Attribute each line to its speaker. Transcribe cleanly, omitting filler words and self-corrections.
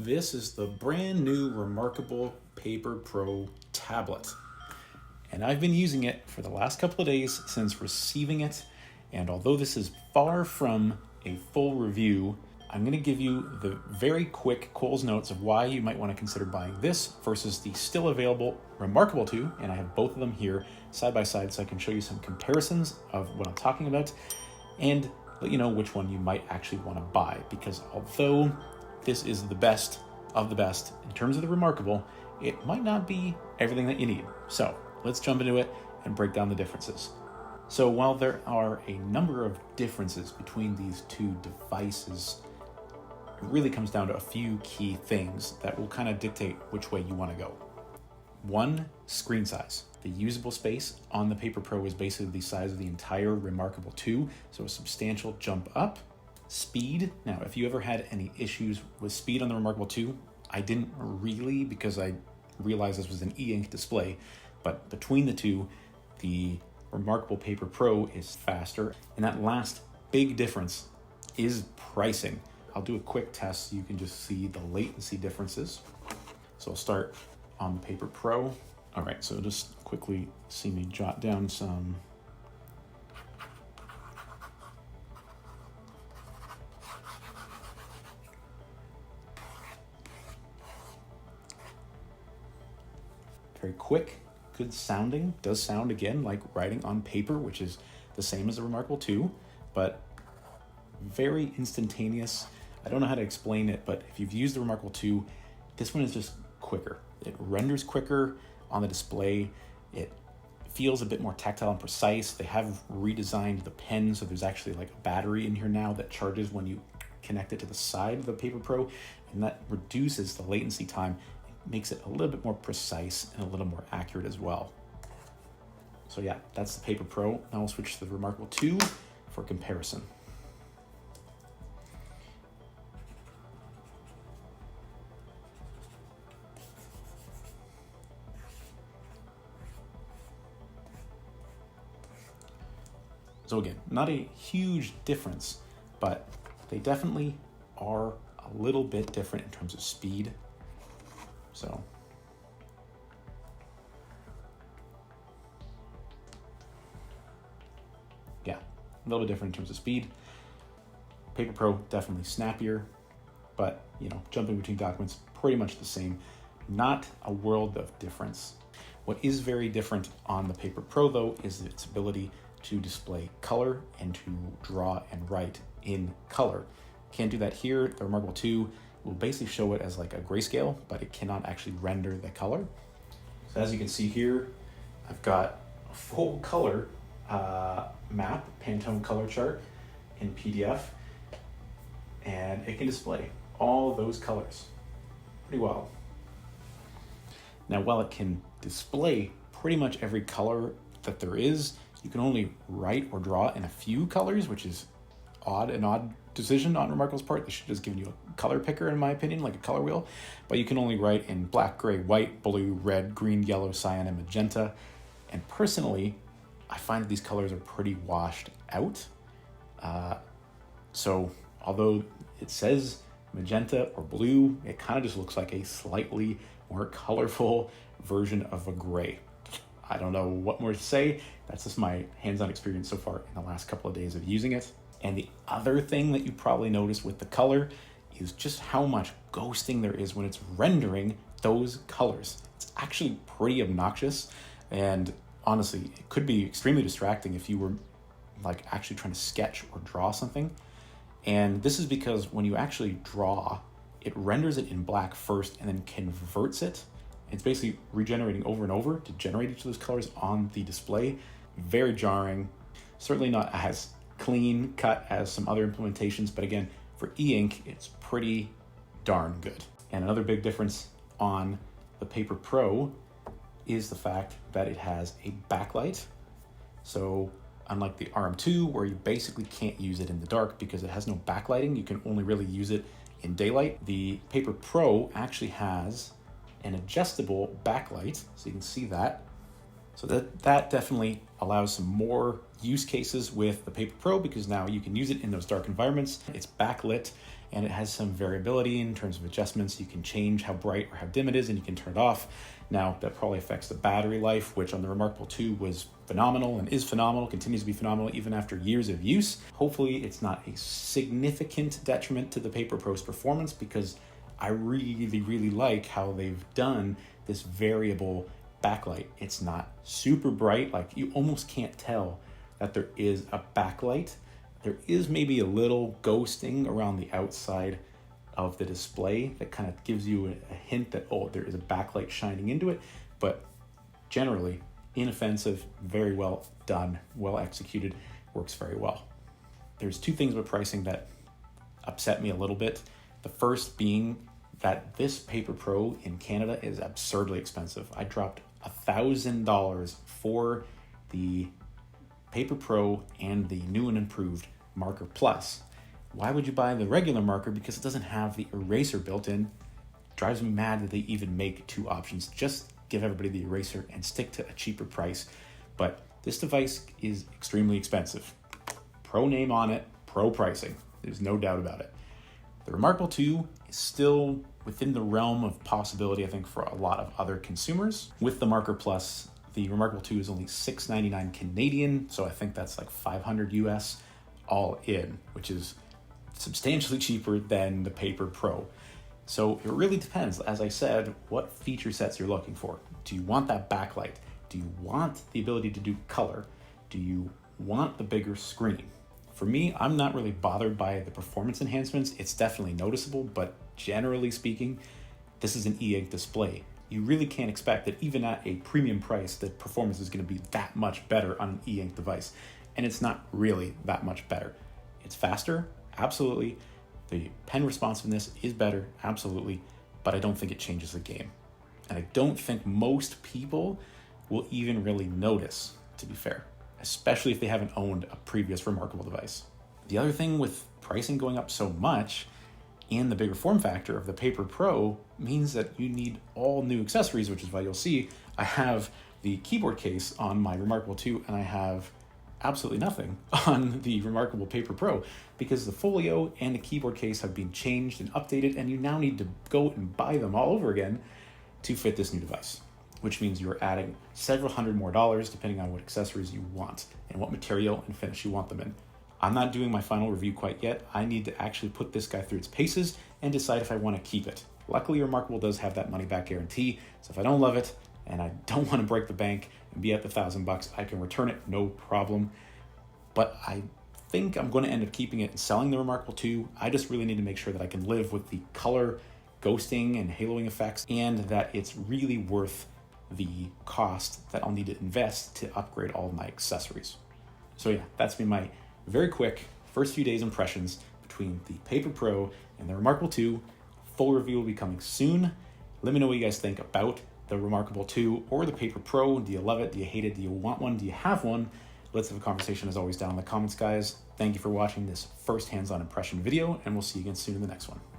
Speaker 1: This is the brand new reMarkable Paper Pro tablet. And I've been using it for the last couple of days since receiving it. And although this is far from a full review, I'm going to give you the very quick Cole's notes of why you might want to consider buying this versus the still available reMarkable 2. And I have both of them here side by side so I can show you some comparisons of what I'm talking about and let you know which one you might actually want to buy. Because although this is the best of the best in terms of the reMarkable, it might not be everything that you need. So let's jump into it and break down the differences. So while there are a number of differences between these two devices, it really comes down to a few key things that will kind of dictate which way you want to go. One, screen size. The usable space on the Paper Pro is basically the size of the entire reMarkable 2, so a substantial jump up. Speed. Now, if you ever had any issues with speed on the reMarkable 2, I didn't really because I realized this was an e-ink display, but between the two, the reMarkable Paper Pro is faster. And that last big difference is pricing. I'll do a quick test so you can just see the latency differences. So I'll start on the Paper Pro. All right, so just quickly see me jot down some very quick, good sounding. Does sound again like writing on paper, which is the same as the reMarkable 2, but very instantaneous. I don't know how to explain it, but if you've used the reMarkable 2, this one is just quicker. It renders quicker on the display. It feels a bit more tactile and precise. They have redesigned the pen, so there's actually like a battery in here now that charges when you connect it to the side of the Paper Pro, and that reduces the latency time. It makes it a little bit more precise and a little more accurate as well. So yeah, that's the Paper Pro. Now we'll switch to the reMarkable 2 for comparison. So again, not a huge difference, but they definitely are a little bit different in terms of speed. So yeah, a little bit different in terms of speed. Paper Pro definitely snappier, but jumping between documents pretty much the same. Not a world of difference. What is very different on the Paper Pro though is its ability to display color and to draw and write in color. Can't do that here. The reMarkable 2 will basically show it as like a grayscale, but it cannot actually render the color. So as you can see here, I've got a full color map, Pantone color chart in PDF, and it can display all those colors. Pretty wild. Now, while it can display pretty much every color that there is, you can only write or draw in a few colors, which is an odd decision on reMarkable's part. They should have just given you a color picker, in my opinion, like a color wheel. But you can only write in black, gray, white, blue, red, green, yellow, cyan, and magenta. And personally, I find that these colors are pretty washed out. So although it says magenta or blue, it kind of just looks like a slightly more colorful version of a gray. I don't know what more to say. That's just my hands-on experience so far in the last couple of days of using it. And the other thing that you probably noticed with the color is just how much ghosting there is when it's rendering those colors. It's actually pretty obnoxious, and honestly, it could be extremely distracting if you were like actually trying to sketch or draw something. And this is because when you actually draw, it renders it in black first and then converts it. It's basically regenerating over and over to generate each of those colors on the display. Very jarring. Certainly not as clean cut as some other implementations, but again, for e-ink, it's pretty darn good. And another big difference on the Paper Pro is the fact that it has a backlight. So unlike the RM2, where you basically can't use it in the dark because it has no backlighting, you can only really use it in daylight. The Paper Pro actually has an adjustable backlight, so you can see that. So that definitely allows some more use cases with the Paper Pro because now you can use it in those dark environments. It's backlit, and it has some variability in terms of adjustments. You can change how bright or how dim it is, and you can turn it off. Now, that probably affects the battery life, which on the reMarkable 2 was phenomenal and is phenomenal, continues to be phenomenal even after years of use. Hopefully it's not a significant detriment to the Paper Pro's performance, because I really, really like how they've done this variable backlight. It's not super bright, like you almost can't tell that there is a backlight. There is maybe a little ghosting around the outside of the display that kind of gives you a hint that, oh, there is a backlight shining into it, but generally inoffensive, very well done, well executed, works very well. There's two things with pricing that upset me a little bit. The first being that this Paper Pro in Canada is absurdly expensive. I dropped $1,000 for the Paper Pro and the new and improved Marker Plus. Why would you buy the regular marker? Because it doesn't have the eraser built in. Drives me mad that they even make two options. Just give everybody the eraser and stick to a cheaper price. But this device is extremely expensive. Pro name on it, pro pricing. There's no doubt about it. The reMarkable 2 is still within the realm of possibility, I think, for a lot of other consumers. With the Marker Plus, the reMarkable 2 is only $699 Canadian, so I think that's like $500 US all in, which is substantially cheaper than the Paper Pro. So it really depends, as I said, what feature sets you're looking for. Do you want that backlight? Do you want the ability to do color? Do you want the bigger screen? For me, I'm not really bothered by the performance enhancements. It's definitely noticeable, but generally speaking, this is an e-ink display. You really can't expect that even at a premium price that performance is going to be that much better on an e-ink device. And it's not really that much better. It's faster, absolutely. The pen responsiveness is better, absolutely, but I don't think it changes the game. And I don't think most people will even really notice, to be fair, especially if they haven't owned a previous reMarkable device. The other thing with pricing going up so much and the bigger form factor of the Paper Pro means that you need all new accessories, which is why you'll see I have the keyboard case on my reMarkable 2 and I have absolutely nothing on the reMarkable Paper Pro, because the folio and the keyboard case have been changed and updated, and you now need to go and buy them all over again to fit this new device, which means you're adding several hundred more dollars depending on what accessories you want and what material and finish you want them in. I'm not doing my final review quite yet. I need to actually put this guy through its paces and decide if I want to keep it. Luckily, reMarkable does have that money back guarantee, so if I don't love it and I don't want to break the bank and be at the $1,000, I can return it, no problem. But I think I'm going to end up keeping it and selling the reMarkable 2. I just really need to make sure that I can live with the color ghosting and haloing effects, and that it's really worth the cost that I'll need to invest to upgrade all of my accessories. So yeah, that's been my very quick first few days impressions between the Paper Pro and the reMarkable 2. Full review will be coming soon. Let me know what you guys think about the reMarkable 2 or the Paper Pro. Do you love it? Do you hate it? Do you want one? Do you have one? Let's have a conversation as always down in the comments, guys. Thank you for watching this first hands-on impression video, and we'll see you again soon in the next one.